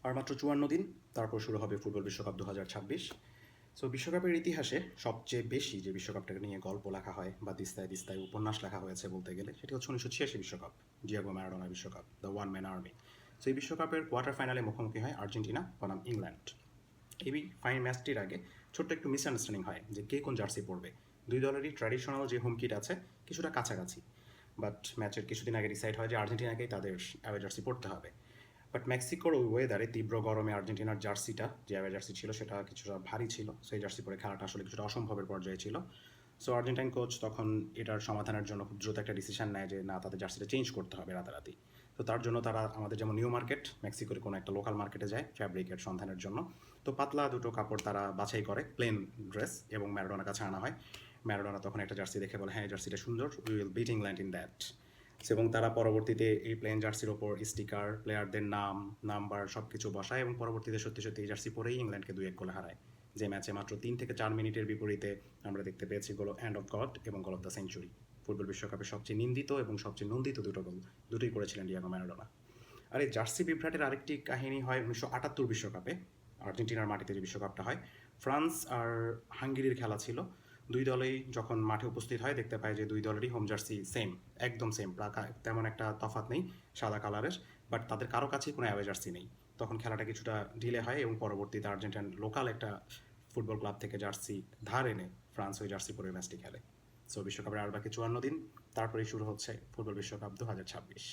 আর মাত্র 54 দিন, তারপর শুরু হবে ফুটবল বিশ্বকাপ 2026। সো বিশ্বকাপের ইতিহাসে সবচেয়ে বেশি যে বিশ্বকাপটাকে নিয়ে গল্প লেখা হয় বা দিস্তায় দিস্তায় উপন্যাস লেখা হয়েছে বলতে গেলে, সেটি হচ্ছে 1986 বিশ্বকাপ, ডিয়েগো ম্যারাডোনার বিশ্বকাপ, the one man army. So এই বিশ্বকাপের কোয়ার্টার ফাইনালে মুখোমুখি হয় আর্জেন্টিনা বনাম ইংল্যান্ড। এই ফাইন ম্যাচটির আগে ছোট্ট একটু মিসআন্ডারস্ট্যান্ডিং হয় যে কে কোন জার্সি পরবে। দুই দলেরই ট্র্যাডিশনাল যে হোম কিট আছে কিছুটা কাছাকাছি, বাট ম্যাচের কিছুদিন আগে ডিসাইড হয় যে আর্জেন্টিনাকেই তাদের অ্যাওয়ে জার্সি পরতে হবে। বাট মেক্সিকোর ওই ওয়েদারে তীব্র গরমে আর্জেন্টিনার জার্সিটা, যে অ্যাওয়ে জার্সি ছিল, সেটা কিছুটা ভারী ছিল। সেই জার্সি পরে খেলাটা আসলে কিছুটা অসম্ভবের পর্যায়ে ছিল। সো আর্জেন্টাইন কোচ তখন এটার সমাধানের জন্য খুব দ্রুত একটা ডিসিশন নেয় যে না, তাদের জার্সিটা চেঞ্জ করতে হবে রাতারাতি। তো তার জন্য তারা আমাদের যেমন নিউ মার্কেট, মেক্সিকোর কোনো একটা লোকাল মার্কেটে যায় ফ্যাব্রিকের সন্ধানের জন্য। তো পাতলা দুটো কাপড় তারা বাছাই করে, প্লেন ড্রেস, এবং ম্যারাডোনার কাছে আনা হয়। ম্যারাডোনা তখন একটা জার্সি দেখে বলে, হ্যাঁ এই জার্সিটা সুন্দর, we will beat England in that. এবং তারা পরবর্তীতে এই প্লেন জার্সির ওপর স্টিকার, প্লেয়ারদের নাম, নাম্বার সব কিছু বসায়, এবং পরবর্তীতে সত্যি সত্যি এই জার্সি পরেই ইংল্যান্ডকে 2-1 গোলে হারায়। যে ম্যাচে মাত্র 3 থেকে 4 মিনিটের বিপরীতে আমরা দেখতে পেয়েছি গোল হ্যান্ড অফ গড এবং goal of the century. Football বিশ্বকাপে সবচেয়ে নিন্দিত এবং সবচেয়ে নন্দিত দুটো গোল দুটোই করেছিলেন ডিয়েগো ম্যারাডোনা। আর এই জার্সি বিভ্রাটের আরেকটি কাহিনী হয় 1978 বিশ্বকাপে, আর্জেন্টিনার মাটিতে যে বিশ্বকাপটা হয়। ফ্রান্স আর হাঙ্গেরির খেলা ছিল। দুই দলেই যখন মাঠে উপস্থিত হয় দেখতে পায় যে দুই দলেরই হোম জার্সি সেম, একদম সেম, তেমন একটা তফাৎ নেই সাদা কালারের। বাট তাদের কারো কাছেই কোনো অ্যাওয়ে জার্সি নেই। তখন খেলাটা কিছুটা ডিলে হয় এবং পরবর্তীতে আর্জেন্টিনার লোকাল একটা ফুটবল ক্লাব থেকে জার্সি ধার এনে ফ্রান্স ওই জার্সি পরে ম্যাচটি খেলে। সো বিশ্বকাপের আর বাকি 54 দিন, তারপরেই শুরু হচ্ছে ফুটবল বিশ্বকাপ 2026।